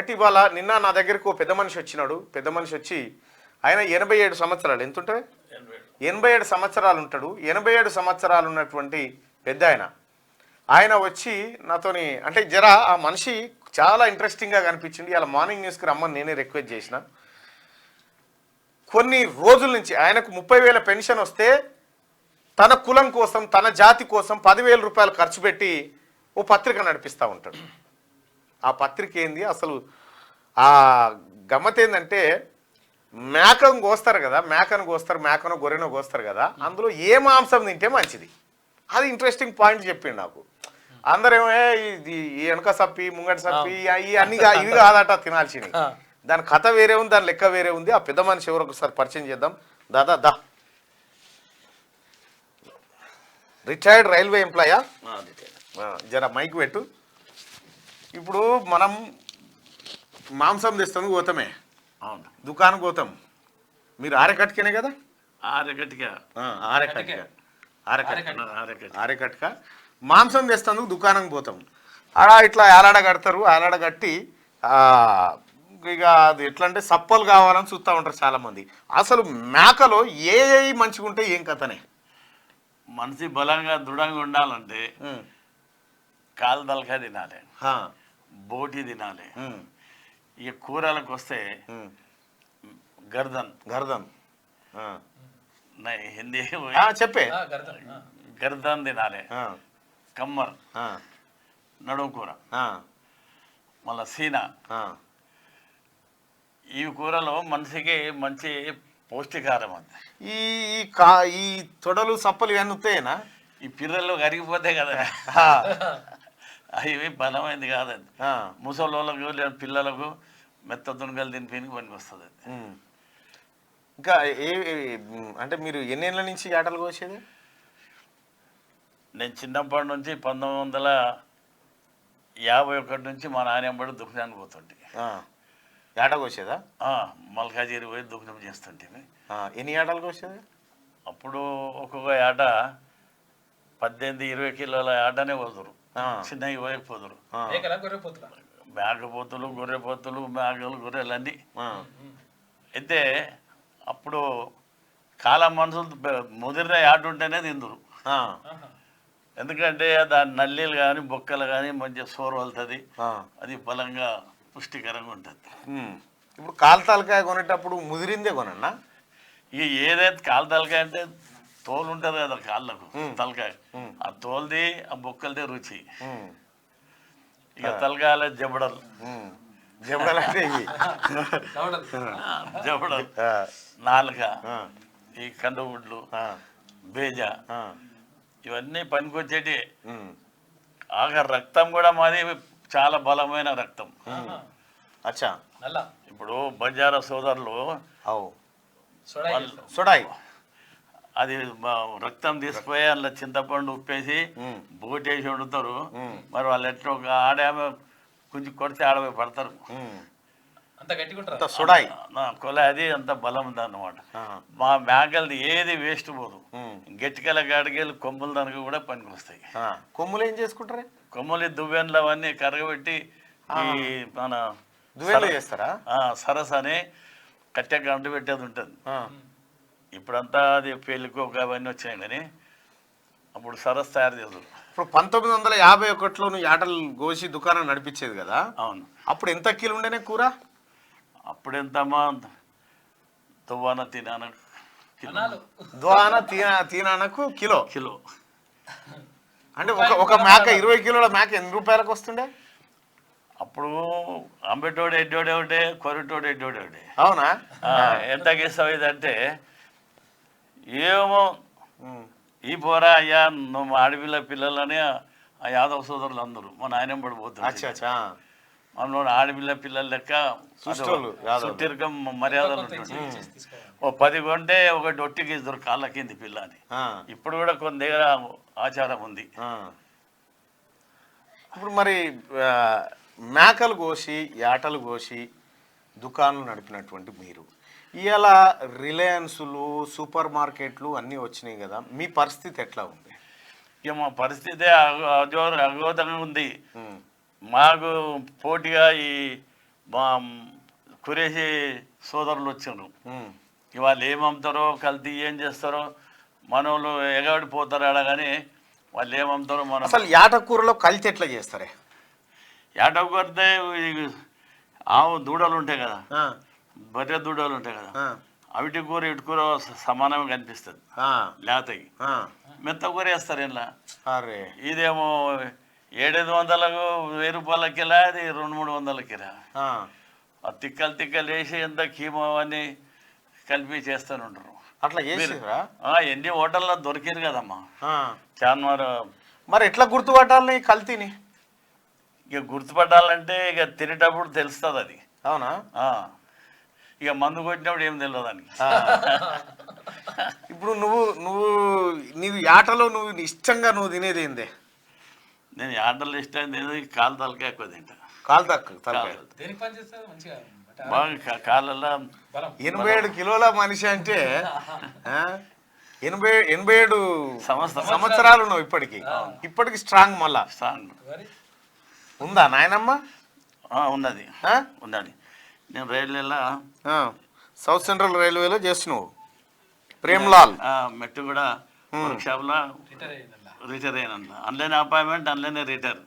అయితే ఇవాళ నిన్న నా దగ్గరకు ఓ పెద్ద మనిషి వచ్చినాడు. పెద్ద మనిషి వచ్చి ఆయన 87 సంవత్సరాలు ఎంత ఉంటాయి, 87 సంవత్సరాలు ఉంటాడు. 87 సంవత్సరాలు ఉన్నటువంటి పెద్ద ఆయన వచ్చి నాతోని అంటే జర ఆ మనిషి చాలా ఇంట్రెస్టింగ్గా కనిపించింది. ఇలా మార్నింగ్ న్యూస్కి రమ్మని నేనే రిక్వెస్ట్ చేసిన. కొన్ని రోజుల నుంచి ఆయనకు 30,000 పెన్షన్ వస్తే తన కులం కోసం తన జాతి కోసం 10,000 రూపాయలు ఖర్చు పెట్టి ఓ పత్రిక నడిపిస్తూ ఉంటాడు. ఆ పత్రిక ఏంది అసలు, ఆ గమ్మత్ ఏంటంటే మేకను కోస్తారు కదా, మేకను గొర్రెను కోస్తారు కదా, అందులో ఏ మాంసం తింటే మంచిది, అది ఇంట్రెస్టింగ్ పాయింట్ చెప్పిండు నాకు. అందరేమో ఈ వెనక సప్పి ముంగటి సప్పి అన్ని ఇవి కాదట తినాల్సినవి, దాని కథ వేరే ఉంది, దాని లెక్క వేరే ఉంది. ఆ పెద్ద మనిషి ఎవరు ఒకసారి పరిచయం చేద్దాం. దా రిటైర్డ్ రైల్వే ఎంప్లాయా, జర మైక్ పెట్టు. ఇప్పుడు మనం మాంసం తెస్తాం పోతామే, అవును దుకాణం పోతాం. మీరు ఆరెకట్కనే కదా, ఆరెకట్క మాంసం తెస్తాందుకు దుకాణం పోతాం. ఆడ ఇట్లా ఏలాడ కడతారు, ఏలాడ కట్టి ఇక అది ఎట్లా అంటే సప్పలు కావాలని చూస్తూ ఉంటారు చాలామంది. అసలు మేకలో ఏ మంచిగా ఉంటే ఏం కథనే, మనిషి బలంగా దృఢంగా ఉండాలంటే కాలు తలకాయ తినాలి, బోటి తినాలి. ఇక కూరలకు వస్తే గర్దన్ హిందీ చెప్పే గర్దన్ తినాలి, కమ్మర్ నడుము కూర, మళ్ళా సీనా. ఈ కూరలో మనిషికి మంచి పౌష్టికారం అంది. ఈ తొడలు సప్పలు ఇవన్నీ వస్తాయేనా, ఈ పిల్లలు కరిగిపోతాయి కదా, అవి బలమైంది కాదండి. ముసలోళ్ళకు లేదా పిల్లలకు మెత్త దునగలు తినిపోయి పనికి వస్తుంది. ఇంకా అంటే మీరు ఎన్నేళ్ళ నుంచి ఆటలు కోసేది? నేను చిన్నప్పటి నుంచి 1951 నుంచి మా నాన్నమ్మడి దుఃఖానికి పోతుంటే ఏట కోసేదా? మల్కాజీరి పోయి దుఃఖం చేస్తుంటే. ఎన్ని ఏటాలు కోసేది? అప్పుడు ఒక్కొక్క ఏట 18-20 కిలోల ఏటనే పోదురు, చిన్నవి పోయకపోదురు. మేకపోతులు, గొర్రెపోతులు, మేకలు, గొర్రెలన్నీ. అయితే అప్పుడు కాలం మనుషులు ముదిరిన ఏట ఉంటేనే తిందురు. ఎందుకంటే దాని నల్లీలు కానీ బొక్కలు కానీ మంచిగా సోరు వెళ్తుంది, అది బలంగా పుష్టికరంగా ఉంటుంది. ఇప్పుడు కాలుతలకాయ కొనేటప్పుడు ముదిరిందే కొనన్నా? ఇక ఏదైతే కాలు తలకాయ అంటే తోలు ఉంటుంది కదా కాళ్ళకు, తలకాయ ఆ తోలుది ఆ బొక్కలదే రుచి. ఇక తలకాయల జబడలు అంటే జబడలు, నాలుక, ఈ కందుగుడ్లు, బేజ, ఇవన్నీ పనికొచ్చేటి. ఆఖరి రక్తం కూడా మాది చాలా బలమైన రక్తం. అచ్చా, ఇప్పుడు బంజారా సోదరులు సొడాయి అది రక్తం తీసిపోయి అందులో చింతపండు ఉప్పేసి బోటేసి వండుతారు. మరి వాళ్ళు ఎట్లా ఒక ఆడేమో కొంచెం కొడితే ఆడపోయి పడతారు. సొడాయి కొల అది అంత బలం ఉందన్నమాట. మా మేకలది ఏది వేస్ట్ పోదు. గట్టికల గాడికెళ్ళి కొమ్ములు దానికి కూడా పనికి వస్తాయి. కొమ్ములు ఏం చేసుకుంటారు? కొమ్ములు దువ్వెన్లు అవన్నీ కరగబెట్టి ఈ మన దువ్వెన్లు చేస్తారా? సరస్ అని కట్టె గంట పెట్టేది ఉంటుంది. ఇప్పుడంతా అది పెళ్ళికి ఒక అవన్నీ వచ్చాయి కానీ అప్పుడు సరస్ తయారు చేస్తారు. ఇప్పుడు 1951లో నువ్వు ఆటలు కోసి దుకాణం నడిపించేది కదా? అవును. అప్పుడు ఎంత కిలో ఉండేనే కూర? అప్పుడు ఎంతమ్మా, దువ్వాన తీనానకు కిలో కిలో అంటే ఒక మేక 20 కిలోల మేక ఎన్ని రూపాయలకు వస్తుండే? అప్పుడు అంబెటోడు ఎడ్డోడే ఒకటే, కొరటోడు ఎడ్డోడే ఒకటే. అవునా? ఎంత గీస్తావు ఇదంటే ఏమో ఈ పోరా అయ్యా నువ్వు మా ఆడపిల్ల పిల్లలని ఆ యాదవ సోదరులు అందరూ మా నాయనం పడిపోతుంది. మనం ఆడపిల్ల పిల్లల లెక్క సుట్టిరకం మర్యాదలు ఉంటుంది. ఓ 10 కొంటే ఒకటి ఒట్టికి ఇద్దరు కాళ్ళ కింది పిల్ల అని. ఇప్పుడు కూడా కొన్ని దగ్గర ఆచారం ఉంది. ఇప్పుడు మరి మేకలు కోసి యాటలు కోసి దుకాణాలు నడిపినటువంటి మీరు ఇవాళ రిలయన్స్లు, సూపర్ మార్కెట్లు అన్నీ వచ్చినాయి కదా, మీ పరిస్థితి ఎట్లా ఉంది? ఇక మా పరిస్థితి అగోదంగా ఉంది. మాకు పోటీగా ఈ కురేసి సోదరులు వచ్చారు. ఉమ్. ఇవాళ ఏం అమ్ముతారో కల్తీ ఏం చేస్తారో మనోళ్ళు ఎగబడిపోతారు ఆడ, కానీ వాళ్ళు ఏం అమ్ముతారో మనం అసలు యాటకూరలో కల్తీ ఎట్లా చేస్తారే? ఏటకు కొడితే ఆవు దూడలు ఉంటాయి కదా, ఆ, బర్రె దూడలు ఉంటాయి కదా, ఆ, అవిటి కూర ఇటు కూర సమానంగా కనిపిస్తుంది. ఆ, లేతకి ఆ. మెత్త కూర వేస్తారు ఇలా. అరే ఇదేమో 700-800 1000 అది 200-300 ఆ, ఆ తిక్కలు వేసి ఎంత కీమో అని కలిపి చేస్తూనే అట్లా చేసిరా? ఎన్ని హోటల్లో దొరికింది కదమ్మా ఆ. చార్మార్. మరి ఎట్లా గుర్తుపట్టాలి ఈ కల్తీని? ఇక గుర్తుపట్టాలంటే ఇక తినేటప్పుడు తెలుస్తుంది అది. అవునా? ఇక మందు కొట్టినప్పుడు ఏం తెలియదు అని. ఇప్పుడు నువ్వు నీవు యాటలో నువ్వు ఇష్టంగా నువ్వు తినేది ఏందే? నేను ఆటలు ఇష్టం తినేది కాలు తలకాయ ఎక్కువ తింటా. కాలు తక్కువ తలకాయ. బాగా కాళ్ళల్లో 87 కిలోల మనిషి అంటే 87 సంవత్సరాలు ఉన్నావు ఇప్పటికి స్ట్రాంగ్ మళ్ళా స్ట్రాంగ్ ఉందా నాయనమ్మ? ఉన్నది ఉన్నది. నేను రైల్వేలో సౌత్ సెంట్రల్ రైల్వేలో చేస్తున్నావు. ప్రేమ్లాల్ మెట్టు కూడా వర్క్ షాప్లో రిటైర్ అయినా. Online appointment, online retire.